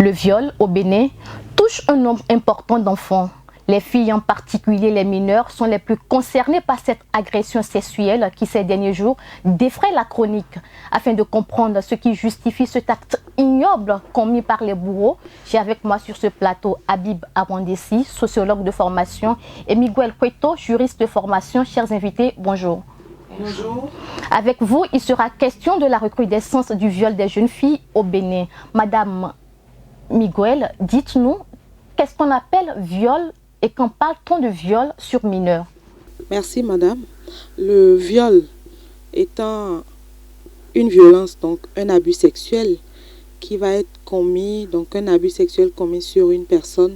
Le viol au Bénin touche un nombre important d'enfants. Les filles, en particulier les mineurs, sont les plus concernées par cette agression sexuelle qui, ces derniers jours, défraie la chronique. Afin de comprendre ce qui justifie cet acte ignoble commis par les bourreaux, j'ai avec moi sur ce plateau Habib Awandessi, sociologue de formation, et Miguel Cueto, juriste de formation. Chers invités, bonjour. Bonjour. Avec vous, il sera question de la recrudescence du viol des jeunes filles au Bénin. Madame Miguel, dites-nous, qu'est-ce qu'on appelle viol et quand parle-t-on de viol sur mineur? Merci madame. Le viol étant une violence, donc un abus sexuel qui va être commis, donc un abus sexuel commis sur une personne.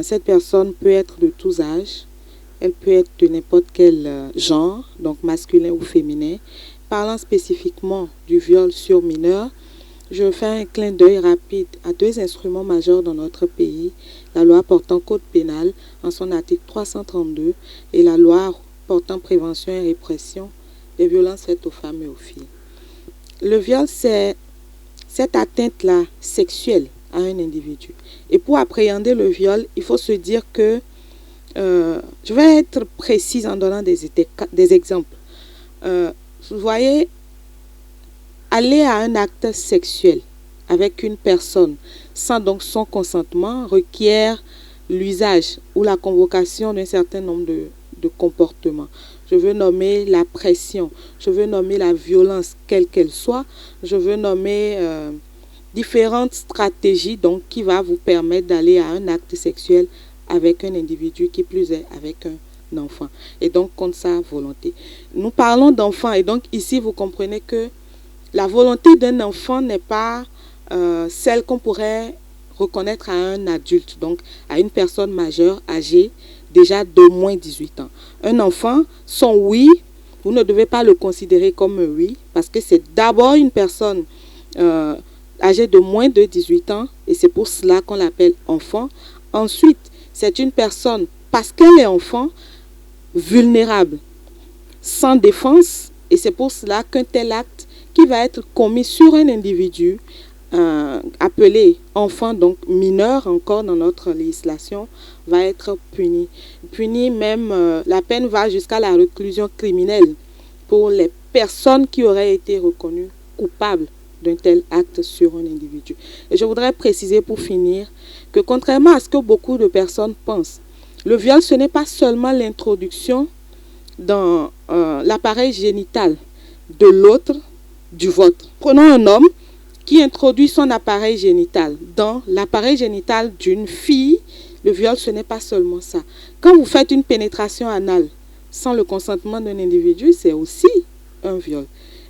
Cette personne peut être de tous âges, elle peut être de n'importe quel genre, donc masculin ou féminin. Parlant spécifiquement du viol sur mineur, je fais un clin d'œil rapide à deux instruments majeurs dans notre pays, la loi portant code pénal en son article 332 et la loi portant prévention et répression des violences faites aux femmes et aux filles. Le viol, c'est cette atteinte-là sexuelle à un individu. Et pour appréhender le viol, il faut se dire que, je vais être précise en donnant des exemples. Vous voyez, aller à un acte sexuel avec une personne sans donc son consentement requiert l'usage ou la convocation d'un certain nombre de comportements. Je veux nommer la pression, je veux nommer la violence, quelle qu'elle soit, je veux nommer différentes stratégies donc, qui va vous permettre d'aller à un acte sexuel avec un individu, qui plus est avec un enfant, et donc contre sa volonté. Nous parlons d'enfants, et donc ici vous comprenez que la volonté d'un enfant n'est pas celle qu'on pourrait reconnaître à un adulte, donc à une personne majeure, âgée, déjà d'au moins 18 ans. Un enfant, son oui, vous ne devez pas le considérer comme un oui, parce que c'est d'abord une personne âgée de moins de 18 ans, et c'est pour cela qu'on l'appelle enfant. Ensuite, c'est une personne, parce qu'elle est enfant, vulnérable, sans défense, et c'est pour cela qu'un tel acte qui va être commis sur un individu appelé enfant, donc mineur encore dans notre législation, va être puni. Puni même, la peine va jusqu'à la réclusion criminelle pour les personnes qui auraient été reconnues coupables d'un tel acte sur un individu. Et je voudrais préciser pour finir que contrairement à ce que beaucoup de personnes pensent, le viol, ce n'est pas seulement l'introduction dans l'appareil génital de l'autre, du vôtre. Prenons un homme qui introduit son appareil génital dans l'appareil génital d'une fille. Le viol, ce n'est pas seulement ça. Quand vous faites une pénétration anale sans le consentement d'un individu, c'est aussi un viol.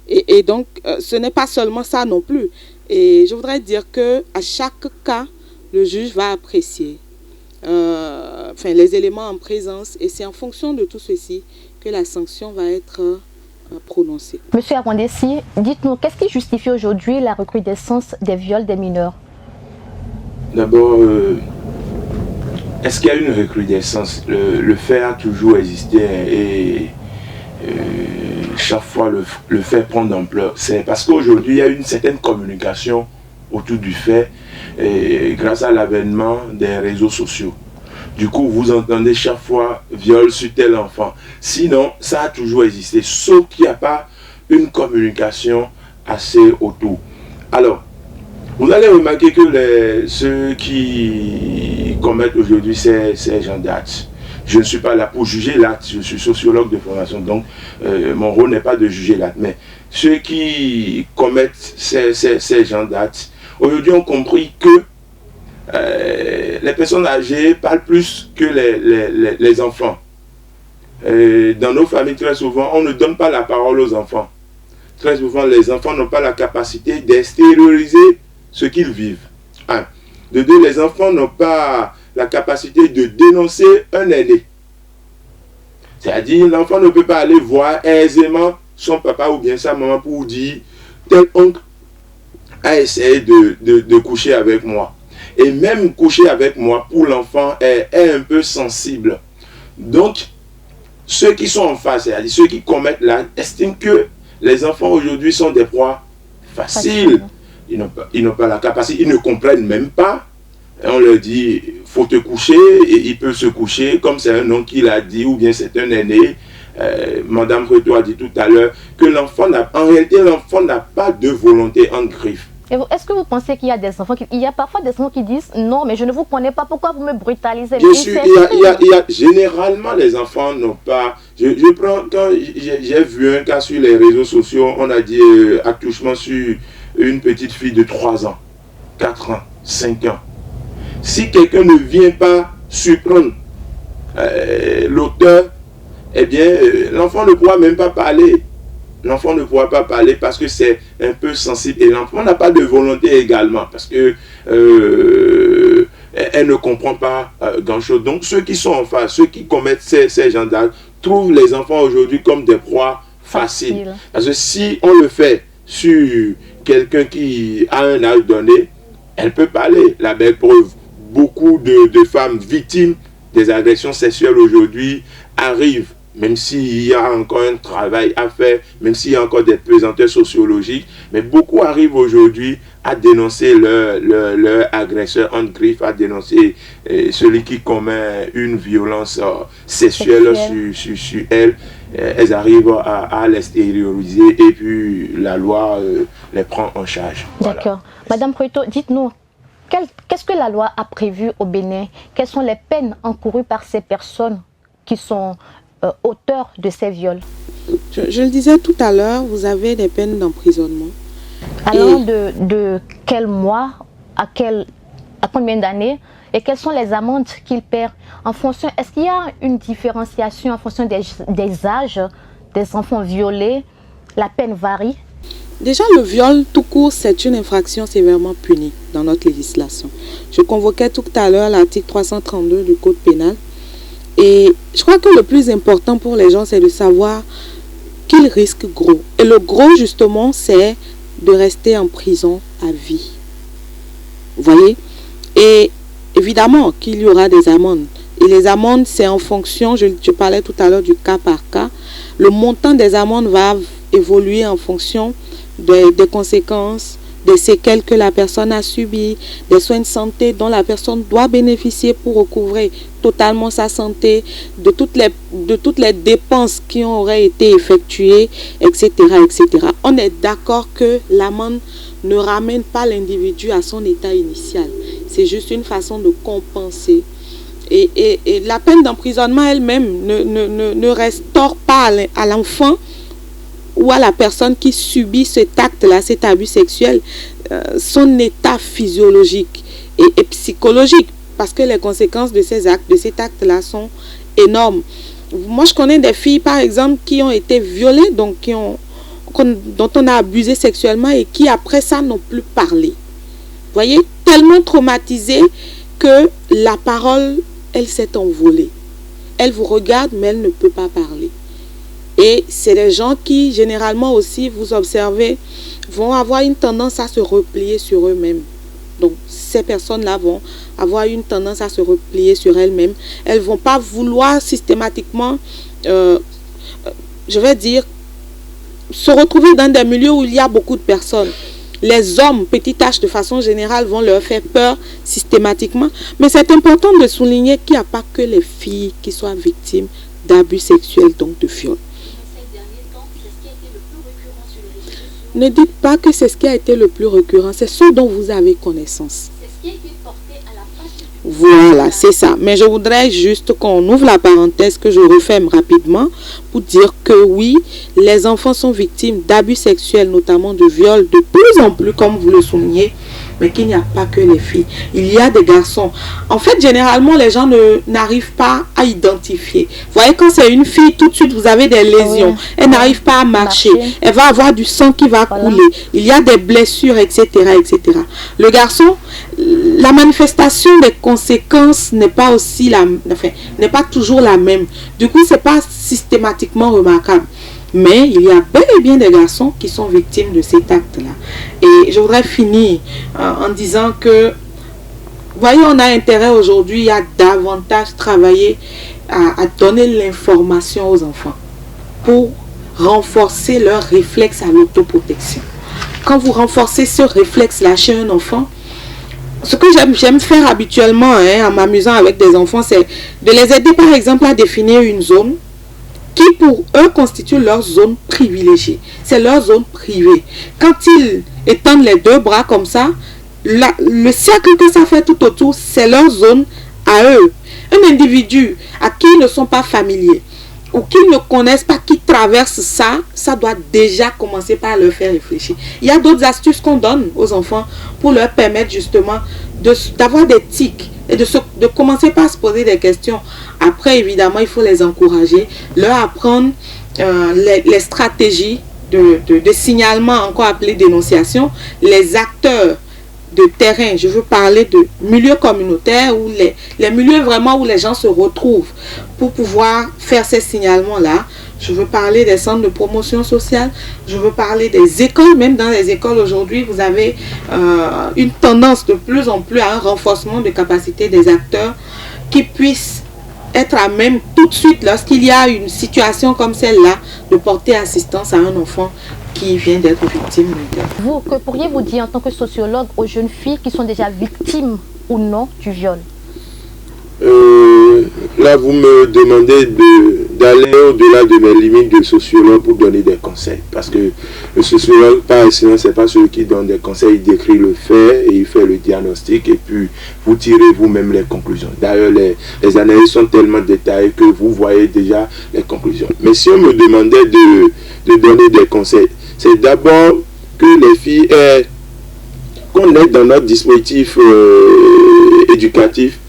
Et donc, ce n'est pas seulement ça non plus. Et je voudrais dire qu'à chaque cas, le juge va apprécier les éléments en présence, et c'est en fonction de tout ceci que la sanction va être prononcée. Monsieur Awandessi, dites-nous, qu'est-ce qui justifie aujourd'hui la recrudescence des viols des mineurs? D'abord, est-ce qu'il y a une recrudescence? Le fait a toujours existé, et chaque fois le fait prend d'ampleur. C'est parce qu'aujourd'hui il y a une certaine communication autour du fait, grâce à l'avènement des réseaux sociaux. Du coup, vous entendez chaque fois viol sur tel enfant. Sinon, ça a toujours existé, sauf qu'il n'y a pas une communication assez autour. Alors, vous allez remarquer que ceux qui commettent aujourd'hui ces gens d'actes, je ne suis pas là pour juger l'acte, je suis sociologue de formation, donc mon rôle n'est pas de juger l'acte. Mais ceux qui commettent ces gens d'actes, aujourd'hui ont compris que les personnes âgées parlent plus que les enfants. Dans nos familles, très souvent, on ne donne pas la parole aux enfants. Très souvent, les enfants n'ont pas la capacité d'extérioriser ce qu'ils vivent. Un. De deux, les enfants n'ont pas la capacité de dénoncer un aîné. C'est-à-dire, l'enfant ne peut pas aller voir aisément son papa ou bien sa maman pour dire « tel oncle a essayé de coucher avec moi ». Et même coucher avec moi, pour l'enfant, est un peu sensible. Donc, ceux qui sont en face, c'est-à-dire ceux qui commettent l'acte, estiment que les enfants aujourd'hui sont des proies faciles. ils n'ont pas la capacité, ils ne comprennent même pas. On leur dit, faut te coucher, et il peut se coucher, comme c'est un homme qui l'a dit, ou bien c'est un aîné. Madame Reto a dit tout à l'heure que en réalité, l'enfant n'a pas de volonté en griffe. Est-ce que vous pensez qu'il y a des enfants il y a parfois des enfants qui disent non, mais je ne vous connais pas, pourquoi vous me brutalisez? Généralement, les enfants n'ont pas. Je prends, quand j'ai vu un cas sur les réseaux sociaux, on a dit attouchement sur une petite fille de 3 ans, 4 ans, 5 ans. Si quelqu'un ne vient pas surprendre l'auteur, eh bien, l'enfant ne pourra même pas parler. L'enfant ne pourra pas parler parce que c'est un peu sensible. Et l'enfant n'a pas de volonté également parce que elle ne comprend pas grand-chose. Donc, ceux qui sont en face, ceux qui commettent ces gens d'actes, trouvent les enfants aujourd'hui comme des proies faciles. Parce que si on le fait sur quelqu'un qui a un âge donné, elle peut parler. La belle preuve, beaucoup de femmes victimes des agressions sexuelles aujourd'hui arrivent, même s'il y a encore un travail à faire, même s'il y a encore des pesanteurs sociologiques, mais beaucoup arrivent aujourd'hui à dénoncer leur agresseur en griffe, à dénoncer celui qui commet une violence sexuelle sur elles. Elles arrivent à l'extérioriser et puis la loi les prend en charge. D'accord. Voilà. Madame Preto, dites-nous, qu'est-ce que la loi a prévu au Bénin? Quelles sont les peines encourues par ces personnes qui sont auteurs de ces viols? Je le disais tout à l'heure, vous avez des peines d'emprisonnement. Allant de quel mois à combien d'années? Et quelles sont les amendes qu'ils perdent en fonction? Est-ce qu'il y a une différenciation en fonction des âges des enfants violés? La peine varie? Déjà, le viol tout court, c'est une infraction sévèrement punie dans notre législation. Je convoquais tout à l'heure l'article 332 du Code pénal. Et je crois que le plus important pour les gens, c'est de savoir qu'ils risquent gros. Et le gros, justement, c'est de rester en prison à vie. Vous voyez? Et évidemment qu'il y aura des amendes. Et les amendes, c'est en fonction, je parlais tout à l'heure du cas par cas. Le montant des amendes va évoluer en fonction des conséquences, des séquelles que la personne a subies, des soins de santé dont la personne doit bénéficier pour recouvrer totalement sa santé, de toutes les dépenses qui auraient été effectuées, etc., etc. On est d'accord que l'amende ne ramène pas l'individu à son état initial. C'est juste une façon de compenser. Et la peine d'emprisonnement elle-même ne restaure pas à l'enfant ou à la personne qui subit cet acte-là, cet abus sexuel, son état physiologique et psychologique, parce que les conséquences de ces actes, de cet acte-là sont énormes. Moi, je connais des filles, par exemple, qui ont été violées, donc dont on a abusé sexuellement et qui, après ça, n'ont plus parlé. Vous voyez, tellement traumatisées que la parole, elle s'est envolée. Elle vous regarde, mais elle ne peut pas parler. Et c'est des gens qui, généralement aussi, vous observez, vont avoir une tendance à se replier sur eux-mêmes. Donc, ces personnes-là vont avoir une tendance à se replier sur elles-mêmes. Elles ne vont pas vouloir systématiquement, je vais dire, se retrouver dans des milieux où il y a beaucoup de personnes. Les hommes, petit h de façon générale, vont leur faire peur systématiquement. Mais c'est important de souligner qu'il n'y a pas que les filles qui soient victimes d'abus sexuels, donc de viol. Ne dites pas que c'est ce qui a été le plus récurrent, c'est ce dont vous avez connaissance. C'est ce qui a été porté à la face du public. Voilà, c'est ça. Mais je voudrais juste qu'on ouvre la parenthèse, que je referme rapidement, pour dire que oui, les enfants sont victimes d'abus sexuels, notamment de viols, de plus en plus, comme vous le soulignez, mais qu'il n'y a pas que les filles. Il y a des garçons. En fait, généralement, les gens n'arrivent pas à identifier. Vous voyez, quand c'est une fille, tout de suite, vous avez des lésions. Oui. Elle n'arrive pas à marcher. Elle va avoir du sang qui va couler. Il y a des blessures, etc., etc. Le garçon, la manifestation des conséquences n'est pas aussi n'est pas toujours la même. Du coup, c'est pas systématiquement remarquable. Mais il y a bel et bien des garçons qui sont victimes de cet acte-là. Et je voudrais finir en disant que, vous voyez, on a intérêt aujourd'hui à davantage travailler à donner l'information aux enfants pour renforcer leur réflexe à l'autoprotection. quand vous renforcez ce réflexe-là chez un enfant, ce que j'aime faire habituellement en m'amusant avec des enfants, c'est de les aider par exemple à définir une zone qui pour eux constitue leur zone privilégiée. C'est leur zone privée. Quand ils étendent les deux bras comme ça, le cercle que ça fait tout autour, c'est leur zone à eux. Un individu à qui ils ne sont pas familiers ou qui ne connaissent pas, qui traverse ça, ça doit déjà commencer par leur faire réfléchir. Il y a d'autres astuces qu'on donne aux enfants pour leur permettre justement d'avoir des tics et de commencer par se poser des questions. Après, évidemment, il faut les encourager, leur apprendre les stratégies de signalement, encore appelées dénonciation, les acteurs de terrain. Je veux parler de milieux communautaires ou les milieux vraiment où les gens se retrouvent pour pouvoir faire ces signalements-là. Je veux parler des centres de promotion sociale. Je veux parler des écoles. Même dans les écoles aujourd'hui, vous avez une tendance de plus en plus à un renforcement de capacité des acteurs qui puissent être à même tout de suite, lorsqu'il y a une situation comme celle-là, de porter assistance à un enfant qui vient d'être victime. Vous, que pourriez-vous dire en tant que sociologue aux jeunes filles qui sont déjà victimes ou non du viol? Là, vous me demandez d'aller au-delà de mes limites de sociologue pour donner des conseils. Parce que le sociologue, par excellence, ce n'est pas celui qui donne des conseils, il décrit le fait et il fait le diagnostic et puis vous tirez vous-même les conclusions. D'ailleurs, les analyses sont tellement détaillées que vous voyez déjà les conclusions. Mais si on me demandait de donner des conseils, c'est d'abord que les filles qu'on ait dans notre dispositif éducatif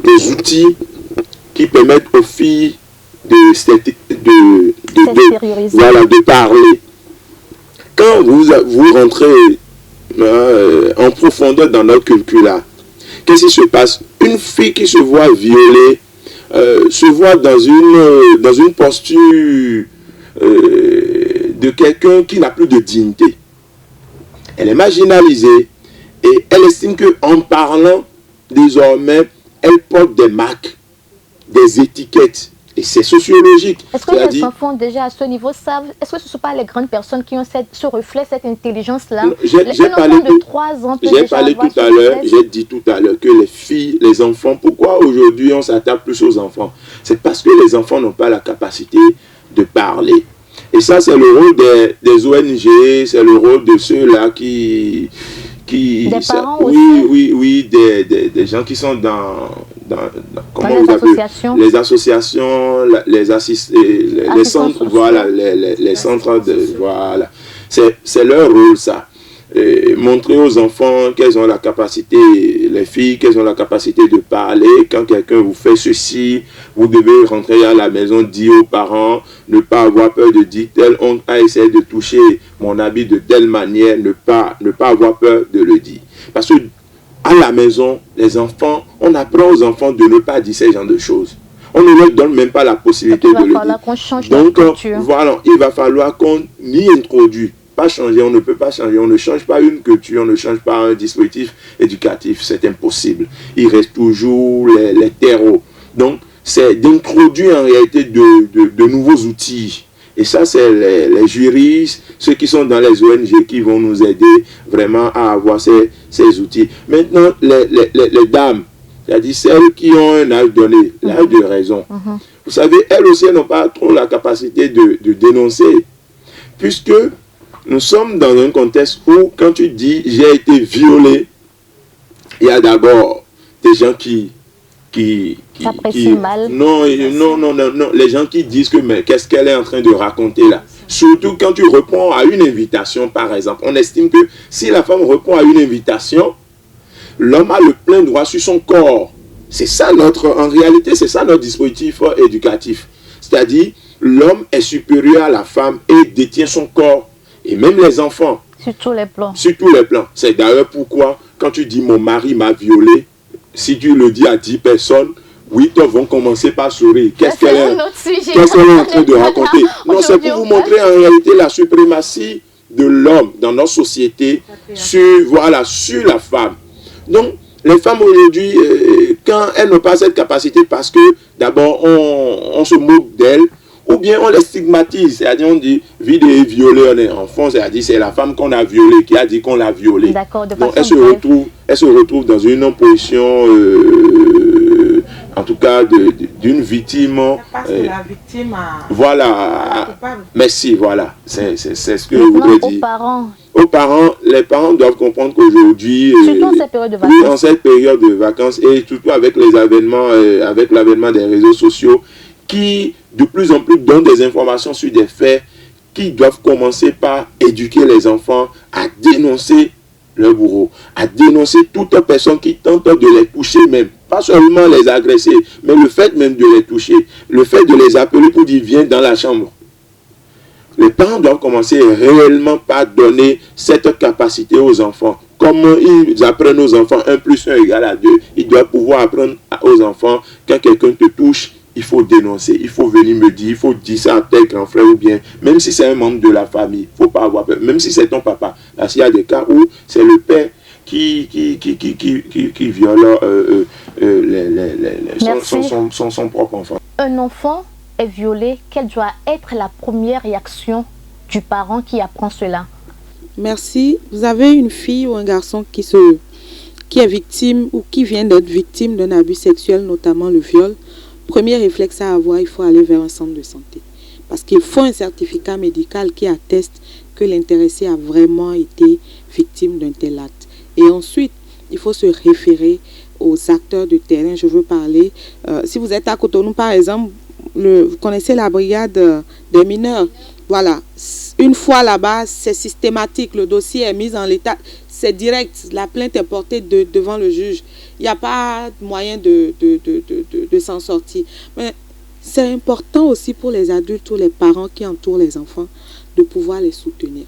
des outils qui permettent aux filles de parler. Quand vous rentrez en profondeur dans notre culture là, qu'est-ce qui se passe? Une fille qui se voit violée se voit dans une posture de quelqu'un qui n'a plus de dignité. Elle est marginalisée et elle estime qu'en parlant désormais elle porte des marques, des étiquettes. Et c'est sociologique. Est-ce que les enfants déjà à ce niveau savent, est-ce que ce ne sont pas les grandes personnes qui ont ce reflet, cette intelligence-là? J'ai parlé tout à l'heure, j'ai dit tout à l'heure que les filles, les enfants, pourquoi aujourd'hui on s'attaque plus aux enfants? C'est parce que les enfants n'ont pas la capacité de parler. Et ça, c'est le rôle des ONG, c'est le rôle de ceux-là qui des parents aussi. Des gens qui sont dans les associations, les centres, voilà, les centres voilà. C'est leur rôle ça. Et montrer aux enfants qu'elles ont la capacité, les filles, qu'elles ont la capacité de parler. Quand quelqu'un vous fait ceci, vous devez rentrer à la maison, dire aux parents, ne pas avoir peur de dire tel oncle a essayé de toucher mon habit de telle manière, ne pas avoir peur de le dire. Parce que à la maison, les enfants, on apprend aux enfants de ne pas dire ces genres de choses. On ne leur donne même pas la possibilité de le dire. Donc voilà, il va falloir qu'on y introduise. Pas changer, on ne peut pas changer, on ne change pas une culture, on ne change pas un dispositif éducatif, c'est impossible. Il reste toujours les terreaux. Donc, c'est d'introduire en réalité de nouveaux outils. Et ça, c'est les juristes, ceux qui sont dans les ONG qui vont nous aider vraiment à avoir ces outils. Maintenant, les dames, c'est-à-dire celles qui ont un âge donné, l'âge de raison. Vous savez, elles aussi, elles n'ont pas trop la capacité de dénoncer, puisque nous sommes dans un contexte où, quand tu dis « j'ai été violé », il y a d'abord des gens qui mal. Non, les gens qui disent que mais qu'est-ce qu'elle est en train de raconter là. Surtout quand tu réponds à une invitation, par exemple. On estime que si la femme répond à une invitation, l'homme a le plein droit sur son corps. C'est ça en réalité, c'est ça notre dispositif éducatif. C'est-à-dire, l'homme est supérieur à la femme et détient son corps. Et même les enfants. Sur tous les plans. Sur tous les plans. C'est d'ailleurs pourquoi, quand tu dis mon mari m'a violé, si tu le dis à 10 personnes, 8 vont commencer par sourire. Qu'est-ce qu'elle est en train de raconter? Non, c'est pour vous montrer en réalité la suprématie de l'homme dans notre société sur la femme. Donc, les femmes aujourd'hui, quand elles n'ont pas cette capacité, parce que d'abord, on se moque d'elles, ou bien on les stigmatise, c'est-à-dire on dit violé, on est enfant, c'est-à-dire c'est la femme qu'on a violée qui a dit qu'on l'a violée. D'accord, de donc façon elle se retrouve dans une position, en tout cas d'une victime. Parce que la victime a... Voilà, merci, voilà, c'est ce que je maintenant, voudrais aux dire. parents. Aux parents, les parents doivent comprendre qu'aujourd'hui, Surtout en cette période de vacances. oui, en cette période de vacances et surtout avec les avènements, avec l'avènement des réseaux sociaux qui de plus en plus donnent des informations sur des faits qui doivent commencer par éduquer les enfants à dénoncer le bourreau, à dénoncer toute personne qui tente de les toucher même, pas seulement les agresser, mais le fait même de les toucher, le fait de les appeler pour dire viens dans la chambre. Les parents doivent commencer réellement par donner cette capacité aux enfants. Comme ils apprennent aux enfants 1 + 1 = 2, ils doivent pouvoir apprendre aux enfants quand quelqu'un te touche, il faut dénoncer, il faut venir me dire, il faut dire ça à tel grand frère ou bien, même si c'est un membre de la famille, il ne faut pas avoir peur, même si c'est ton papa. Là, s'il y a des cas où c'est le père qui viole son propre enfant. Un enfant est violé, quelle doit être la première réaction du parent qui apprend cela? Merci. Vous avez une fille ou un garçon qui est victime ou qui vient d'être victime d'un abus sexuel, notamment le viol. Premier réflexe à avoir, il faut aller vers un centre de santé. Parce qu'il faut un certificat médical qui atteste que l'intéressé a vraiment été victime d'un tel acte. Et ensuite, il faut se référer aux acteurs de terrain. Je veux parler, si vous êtes à Cotonou par exemple, vous connaissez la brigade des mineurs. Voilà, une fois là-bas, c'est systématique, le dossier est mis en l'état, c'est direct, la plainte est portée devant le juge. Il n'y a pas moyen de s'en sortir. Mais c'est important aussi pour les adultes ou les parents qui entourent les enfants de pouvoir les soutenir.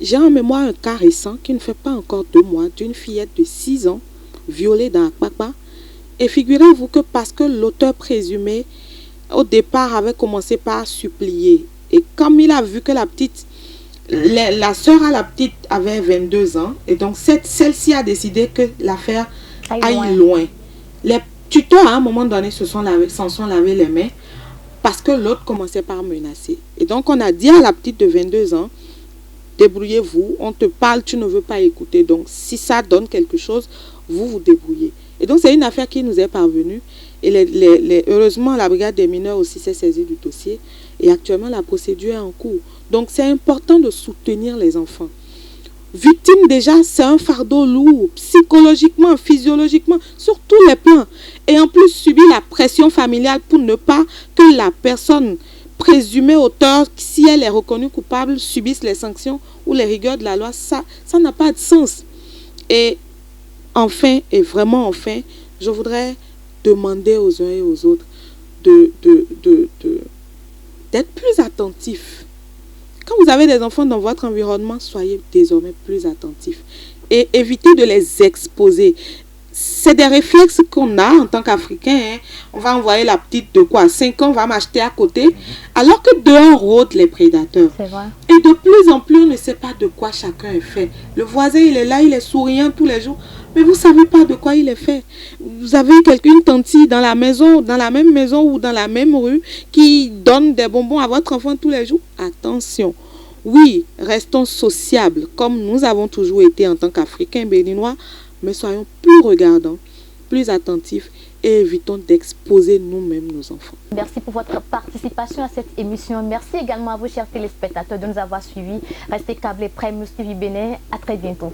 J'ai en mémoire un cas récent qui ne fait pas encore 2 mois d'une fillette de 6 ans violée dans Akpakpa. Et figurez-vous que parce que l'auteur présumé au départ avait commencé par supplier. Et comme il a vu que la sœur à la petite avait 22 ans, et donc celle-ci a décidé que l'affaire aille loin. Les tuteurs à un moment donné s'en sont lavé les mains parce que l'autre commençait par menacer. Et donc on a dit à la petite de 22 ans, débrouillez-vous, on te parle, tu ne veux pas écouter. Donc si ça donne quelque chose, vous vous débrouillez. Et donc c'est une affaire qui nous est parvenue. Et heureusement, la brigade des mineurs aussi s'est saisie du dossier. Et actuellement, la procédure est en cours. Donc, c'est important de soutenir les enfants. Victime, déjà, c'est un fardeau lourd, psychologiquement, physiologiquement, sur tous les plans. Et en plus, subir la pression familiale pour ne pas que la personne présumée auteur, si elle est reconnue coupable, subisse les sanctions ou les rigueurs de la loi. Ça n'a pas de sens. Et enfin, et vraiment enfin, je voudrais demander aux uns et aux autres d'être plus attentifs. Quand vous avez des enfants dans votre environnement, soyez désormais plus attentifs et évitez de les exposer. C'est des réflexes qu'on a en tant qu'Africains. Hein. On va envoyer la petite de quoi 5 ans, va m'acheter à côté. Alors que dehors rôdent les prédateurs. C'est vrai. Et de plus en plus, on ne sait pas de quoi chacun est fait. Le voisin, il est là, il est souriant tous les jours. Mais vous ne savez pas de quoi il est fait. Vous avez une tante dans la maison, dans la même maison ou dans la même rue qui donne des bonbons à votre enfant tous les jours. Attention. Oui, restons sociables comme nous avons toujours été en tant qu'Africains béninois, mais soyons plus regardants, plus attentifs et évitons d'exposer nous-mêmes nos enfants. Merci pour votre participation à cette émission. Merci également à vous, chers téléspectateurs, de nous avoir suivis. Restez câblés près, Mouss TV Bénin. À très bientôt.